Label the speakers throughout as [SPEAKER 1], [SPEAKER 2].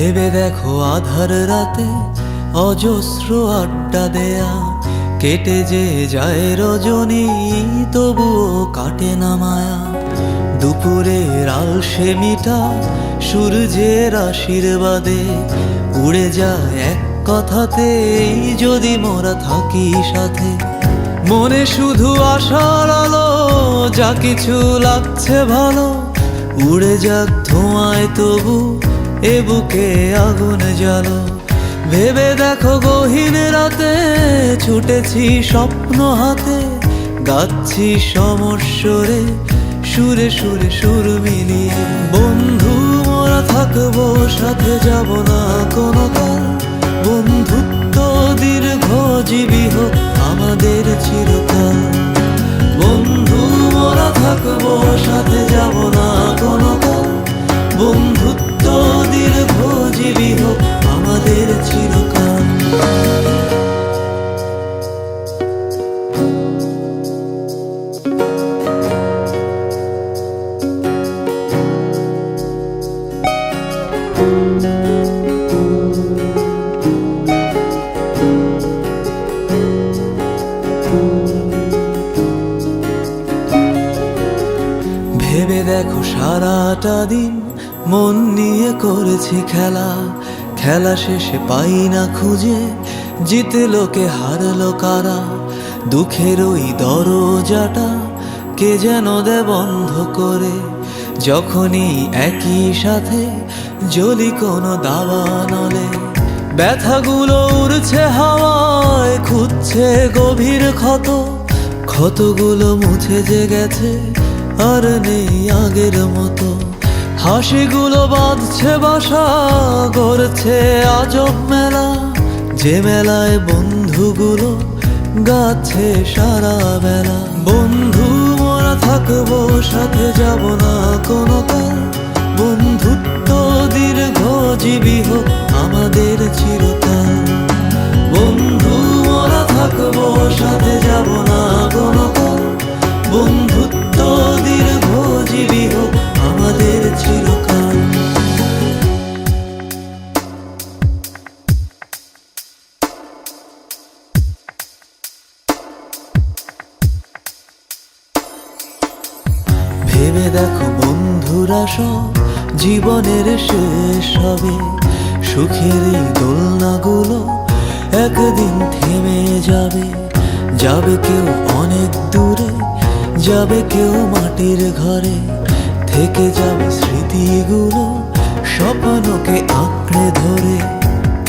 [SPEAKER 1] ভেবে দেখো আধার রাতে অজস্র আড্ডা দেয়া, কেটে যে যায় রজনী তবুও কাটে না মায়া। দুপুরের আলসেমিটা সূর্যের আশীর্বাদে উড়ে যায় এক কথাতেই, যদি মোরা থাকি সাথে। মনে শুধু আশার আলো, যা কিছু লাগছে ভালো উড়ে যাক ধোঁয়ায়, তবু এ বুকে আগুন জ্বালো। ভেবে দেখো গহীন রাতে ছুটেছি স্বপ্ন হাতে, গাচ্ছি সমস্বরে সুরে সুরে সুর মিলিয়ে। বন্ধু মোরা থাকবো সাথে, যাব না কোনো কাল। বন্ধুত্ব দীর্ঘজীবী হোক আমাদের চিরকাল। বন্ধু মোরা থাকবো সাথে, যাব না কোনো কাল। বন্ধুত্ব দীর্ঘজীবী হোক আমাদের চিরকাল। ভেবে দেখো সারাটা দিন মন নিয়ে করেছি খেলা, খেলা শেষে পাই না খুঁজে জিতলো কে হারলো কারা। দুঃখের ওই দরজাটা কে যেন দেয় বন্ধ করে, যখনই একই সাথে জ্বলি কোনো দাবানলে। ব্যথাগুলো উড়ছে হাওয়ায়, খুঁজছে গভীর ক্ষত, ক্ষতগুলো মুছে যে গেছে আর নেই আগের মতো। হাসিগুলো বাঁধছে বাসা, গড়ছে আজব মেলা, যে মেলায় বন্ধুগুলো গাচ্ছে সারা বেলা। বন্ধু মোরা থাকবো সাথে, যাব না কোনো কাল। বন্ধুত্ব দীর্ঘজীবী হোক আমাদের চিরকাল। বন্ধু মোরা থাকবো সাথে, যাব না কোনো কাল। বন্ধুত্ব দীর্ঘজীবী হোক আমাদের চিরকাল। ভেবে দেখো বন্ধুরা সব জীবনের শেষ হবে, সুখের এই দোলনাগুলো একদিন থেমে যাবে। যাবে কেউ অনেক দূরে, যাবে কেউ মাটির ঘরে, থেকে যাবে স্মৃতিগুলো স্বপ্নকে আঁকড়ে ধরে।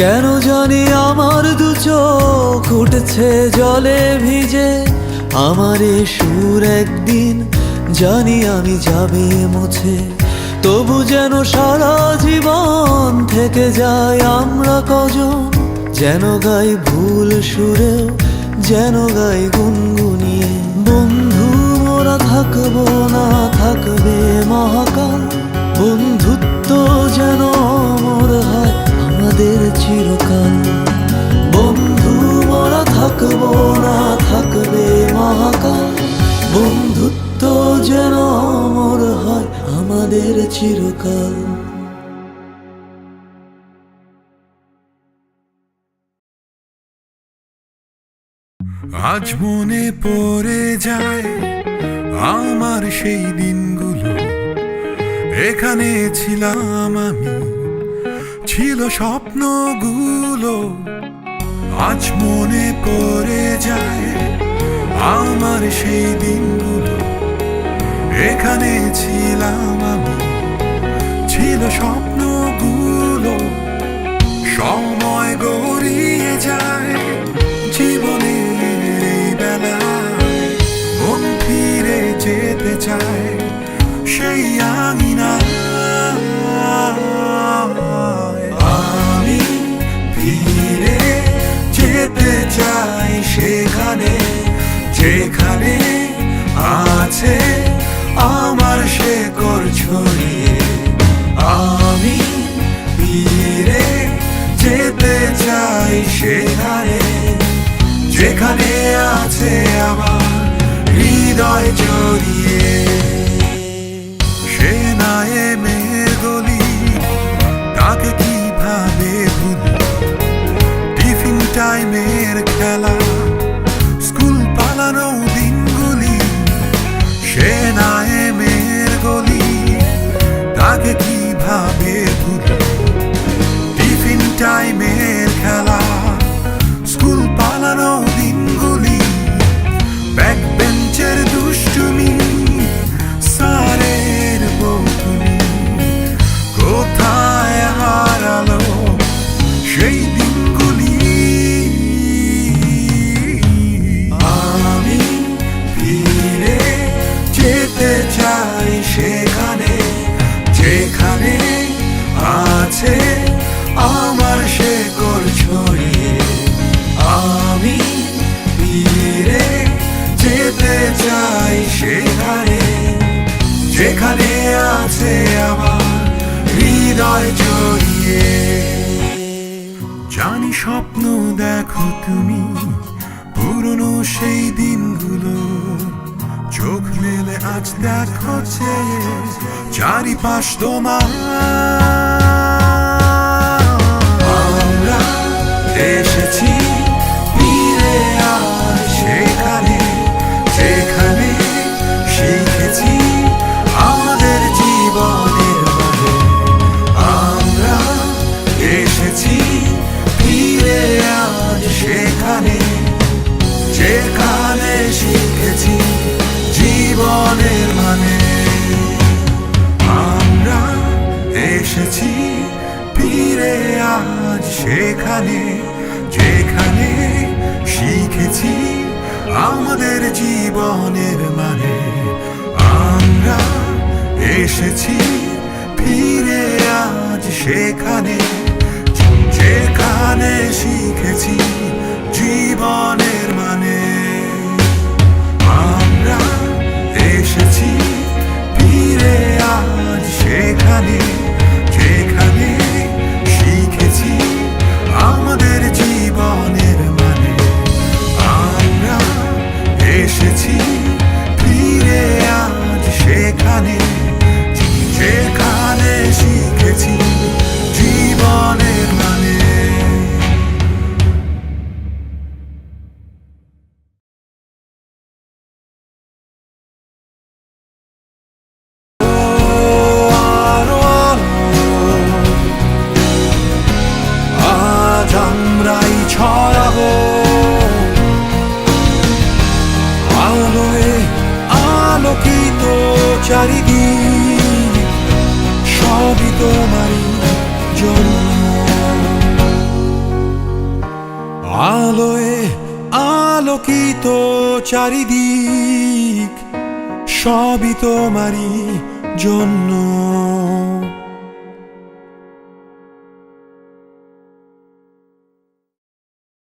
[SPEAKER 1] কেন জানি আমার দু চোখ উঠছে জলে ভিজে, আমার এ সুর একদিন জানি আমি যাবে মুছে। তবু যেন সারা জীবন থেকে যায় আমরা কজন, যেন গাই ভুল সুরেও, যেন গাই গুনগুনিয়ে। বন্ধু মোরা থাকবো না থাকবে মহাকাল, বন্ধুত্ব যেন অমর হয় আমাদের চিরকাল। বন্ধু মোরা থাকবো না থাকবে মহাকাল, বন্ধুত্ব যেন অমর হয় আমাদের চিরকাল।
[SPEAKER 2] আজ মনে পড়ে যায় আমার সেই দিনগুলো, এখানে ছিলাম আমি, ছিল স্বপ্নগুলো। আজ মনে পড়ে যায় আমার সেই দিনগুলো, এখানে ছিলাম আমি, ছিল স্বপ্নগুলো। সময় গড়িয়ে যায় জীবনের এই বেলায়, মন ফিরে যেতে চায় সেই আঙিনায়। আমি ফিরে যেতে চাই সেখানে, যেখানে আছে আমার শেকড় ছড়িয়ে। আমি ফিরে যেতে চাই সেখানে, যেখানে আছে আমার হৃদয় জড়িয়ে। সে নায়ে মেঘ গলি, তাকে কি যেখানে আছে আমার শেকড় ছড়িয়ে, আমি ফিরে যেতে চাই সেখানে, যেখানে আছে আমার হৃদয় জড়িয়ে। জানি স্বপ্ন দেখো তুমি পুরনো সেই দিনগুলো, চোখ মেলে আজ দেখো চারিপাশ তোমার। আমরা এসেছি ফিরে আর সেখানে, যেখানে শিখেছি আমাদের জীবনের মানে। আমরা এসেছি ফিরে আর সেখানে, যেখানে শিখেছি জীবনের মানে। আমরা এসেছি ফিরে আজ সেখানে, যেখানে শিখেছি আমাদের জীবনের মানে। আমরা এসেছি ফিরে আজ সেখানে, যেখানে শিখেছি জীবনের মানে। আমরা এসেছি ফিরে আজ সেখানে, যেখানে শিখেছি আমাদের জীবনের মানে। আমরা এসেছি ফিরে আজ সেখানে, যেখানে শিখেছি জীবনের মানে। আজ আমরাই ছড়াবো আলোয় আলোকিত চারিদিক, সবই তোমারই জন্য। আলোয় আলোকিত চারিদিক, সবই তোমারই জন্য।